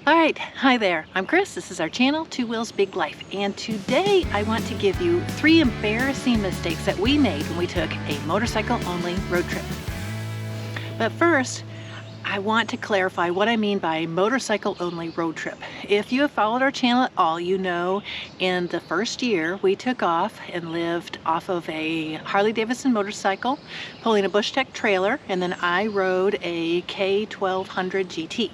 All right, hi there. I'm Chris. This is our channel, Two Wheels Big Life. And today I want to give you 3 embarrassing mistakes that we made when we took a motorcycle-only road trip. But first, I want to clarify what I mean by motorcycle-only road trip. If you have followed our channel at all, you know in the first year we took off and lived off of a Harley-Davidson motorcycle, pulling a Bushtec trailer, and then I rode a K1200 GT.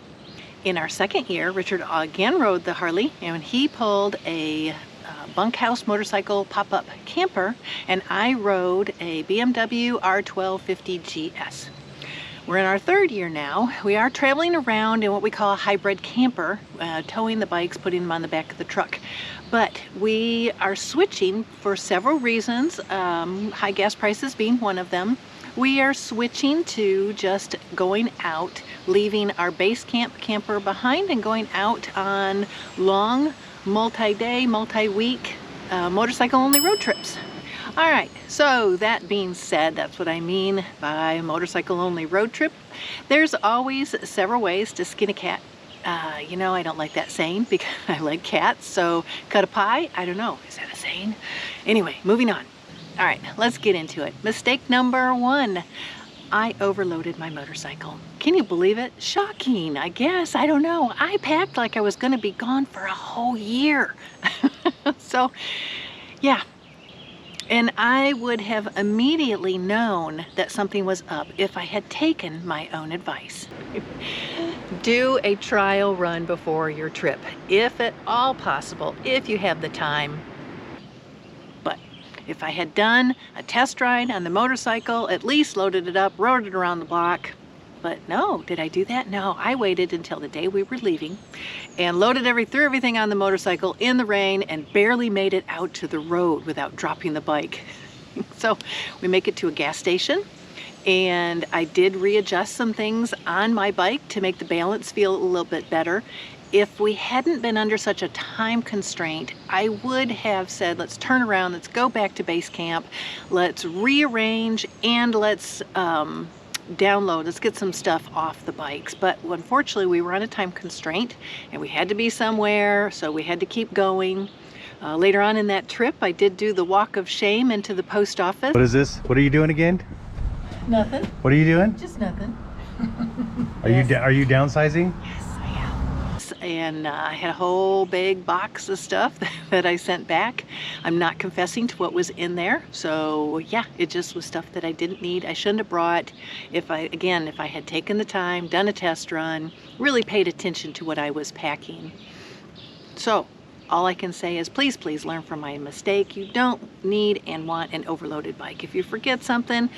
In our second year, Richard again rode the Harley, and he pulled a bunkhouse motorcycle pop-up camper, and I rode a BMW R1250 GS. We're in our third year now. We are traveling around in what we call a hybrid camper, towing the bikes, putting them on the back of the truck. But we are switching for several reasons, high gas prices being one of them. We are switching to just going out, leaving our base camp camper behind and going out on long, multi-day, multi-week motorcycle-only road trips. All right, so that being said, that's what I mean by motorcycle-only road trip. There's always several ways to skin a cat. You know, I don't like that saying because I like cats, so cut a pie, I don't know, is that a saying? Anyway, moving on. All right, let's get into it. Mistake number 1, I overloaded my motorcycle. Can you believe it? Shocking, I guess, I don't know. I packed like I was gonna be gone for a whole year. So, yeah. And I would have immediately known that something was up if I had taken my own advice. Do a trial run before your trip, if at all possible, if you have the time. But if I had done a test ride on the motorcycle, at least loaded it up, rode it around the block. But no, did I do that? No, I waited until the day we were leaving and loaded threw everything on the motorcycle in the rain and barely made it out to the road without dropping the bike. So we make it to a gas station, and I did readjust some things on my bike to make the balance feel a little bit better. If we hadn't been under such a time constraint, I would have said, let's turn around, let's go back to base camp, let's rearrange, and let's download, let's get some stuff off the bikes. But unfortunately, we were on a time constraint and we had to be somewhere, so we had to keep going. Later on in that trip, I did do the walk of shame into the post office. What is this? What are you doing again? Nothing. What are you doing? Just nothing. Yes. Are you downsizing? Yes, I am. And I had a whole big box of stuff that I sent back. I'm not confessing to what was in there. So yeah, it just was stuff that I didn't need. I shouldn't have brought. If I had taken the time, done a test run, really paid attention to what I was packing. So all I can say is please learn from my mistake. You don't need and want an overloaded bike. If you forget something,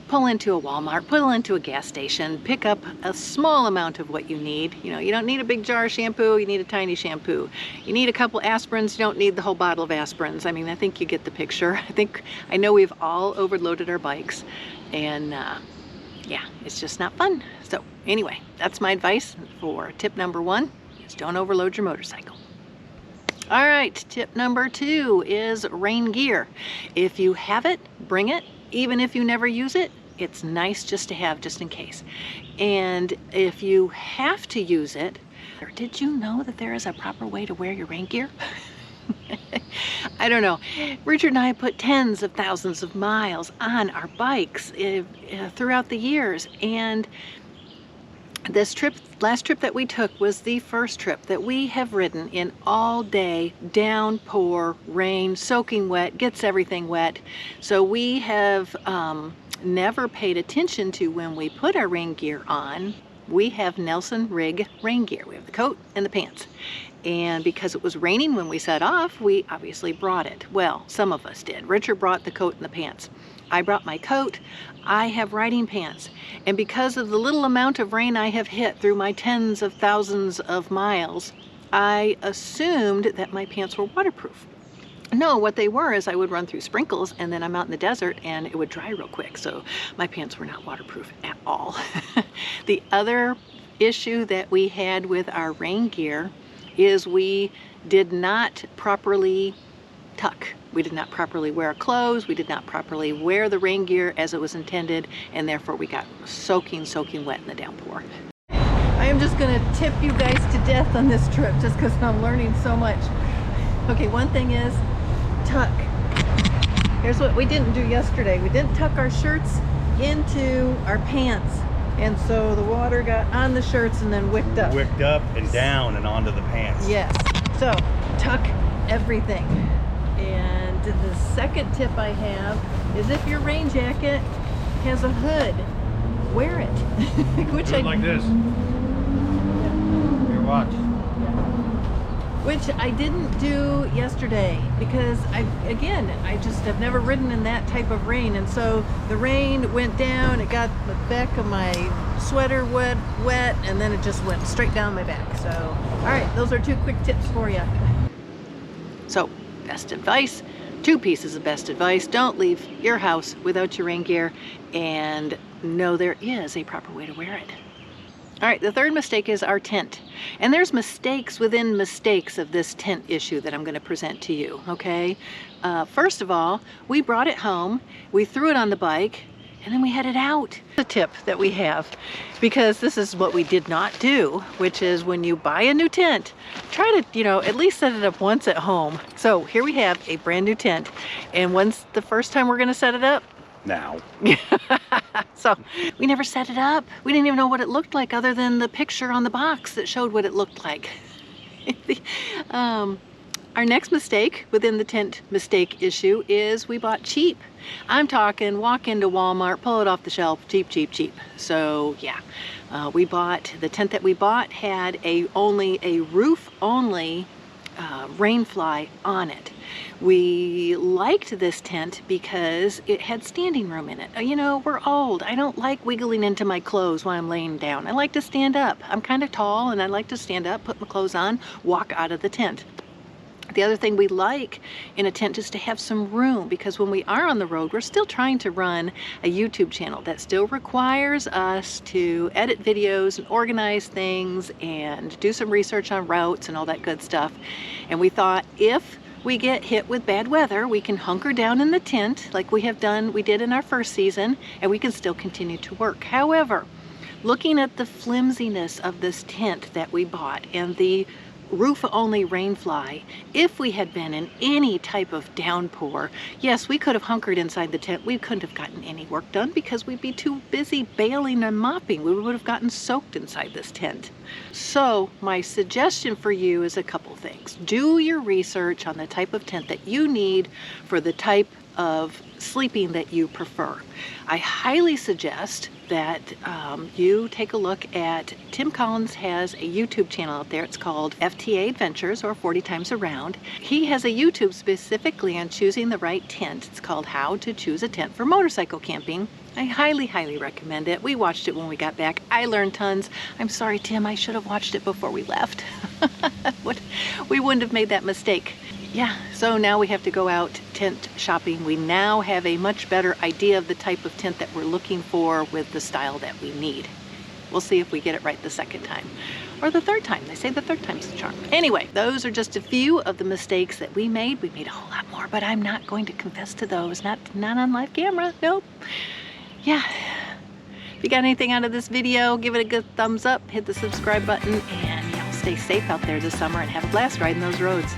pull into a Walmart, pull into a gas station, pick up a small amount of what you need. You know, you don't need a big jar of shampoo, you need a tiny shampoo. You need a couple aspirins, you don't need the whole bottle of aspirins. I mean, I think you get the picture. I know we've all overloaded our bikes, and yeah, it's just not fun. So anyway, that's my advice for tip number 1, is don't overload your motorcycle. All right, tip number 2 is rain gear. If you have it, bring it. Even if you never use it, it's nice just to have, just in case. And if you have to use it, did you know that there is a proper way to wear your rain gear? I don't know. Richard and I put tens of thousands of miles on our bikes throughout the years, and this last trip that we took was the first trip that we have ridden in all day, downpour, rain, soaking wet, gets everything wet. So we have never paid attention to when we put our rain gear on. We have Nelson Rig rain gear. We have the coat and the pants. And because it was raining when we set off, we obviously brought it. Well, some of us did. Richard brought the coat and the pants. I brought my coat. I have riding pants. And because of the little amount of rain I have hit through my tens of thousands of miles, I assumed that my pants were waterproof. No, what they were is I would run through sprinkles, and then I'm out in the desert and it would dry real quick. So my pants were not waterproof at all. The other issue that we had with our rain gear is we did not properly tuck. We did not properly wear our clothes. We did not properly wear the rain gear as it was intended, and therefore we got soaking wet in the downpour. I am just gonna tip you guys to death on this trip just because I'm learning so much. Okay, one thing is tuck. Here's what we didn't do yesterday. We didn't tuck our shirts into our pants. And so the water got on the shirts and then wicked up. Wicked up and down and onto the pants. Yes. So tuck everything. And the second tip I have is if your rain jacket has a hood, wear it. Which Do it like this. Here, watch. Which I didn't do yesterday because I just have never ridden in that type of rain, and so the rain went down, it got the back of my sweater wet, and then it just went straight down my back. So, all right, those are 2 quick tips for you. So, best advice, 2 pieces of best advice: don't leave your house without your rain gear, and know there is a proper way to wear it. All right, the third mistake is our tent. And there's mistakes within mistakes of this tent issue that I'm going to present to you, okay? First of all, we brought it home, we threw it on the bike, and then we headed out. The tip that we have, because this is what we did not do, which is when you buy a new tent, try to, at least set it up once at home. So here we have a brand new tent, and when's the first time we're going to set it up? Now. So we never set it up. We didn't even know what it looked like other than the picture on the box that showed what it looked like. Our next mistake within the tent mistake issue is we bought cheap. I'm talking walk into Walmart, pull it off the shelf, cheap, cheap, cheap. So yeah, the tent that we bought had only a roof only rain fly on it. We liked this tent because it had standing room in it. We're old. I don't like wiggling into my clothes while I'm laying down. I like to stand up. I'm kind of tall and I like to stand up, put my clothes on, walk out of the tent. The other thing we like in a tent is to have some room, because when we are on the road, we're still trying to run a YouTube channel that still requires us to edit videos and organize things and do some research on routes and all that good stuff. And we thought if we get hit with bad weather, we can hunker down in the tent like we did in our first season, and we can still continue to work. However, looking at the flimsiness of this tent that we bought and the roof-only rain fly, if we had been in any type of downpour, yes, we could have hunkered inside the tent. We couldn't have gotten any work done because we'd be too busy bailing and mopping. We would have gotten soaked inside this tent. So my suggestion for you is a couple things. Do your research on the type of tent that you need for the type of sleeping that you prefer. I highly suggest that you take a look at, Tim Collins has a YouTube channel out there. It's called FTA Adventures, or 40 Times Around. He has a YouTube specifically on choosing the right tent. It's called How to Choose a Tent for Motorcycle Camping. I highly, highly recommend it. We watched it when we got back. I learned tons. I'm sorry, Tim, I should have watched it before we left. We wouldn't have made that mistake. Yeah, so now we have to go out tent shopping. We now have a much better idea of the type of tent that we're looking for with the style that we need. We'll see if we get it right the second time. Or the third time. They say the third time's the charm. Anyway, those are just a few of the mistakes that we made. We made a whole lot more, but I'm not going to confess to those. Not on live camera. Nope. Yeah. If you got anything out of this video, give it a good thumbs up, hit the subscribe button, and y'all stay safe out there this summer and have a blast riding those roads.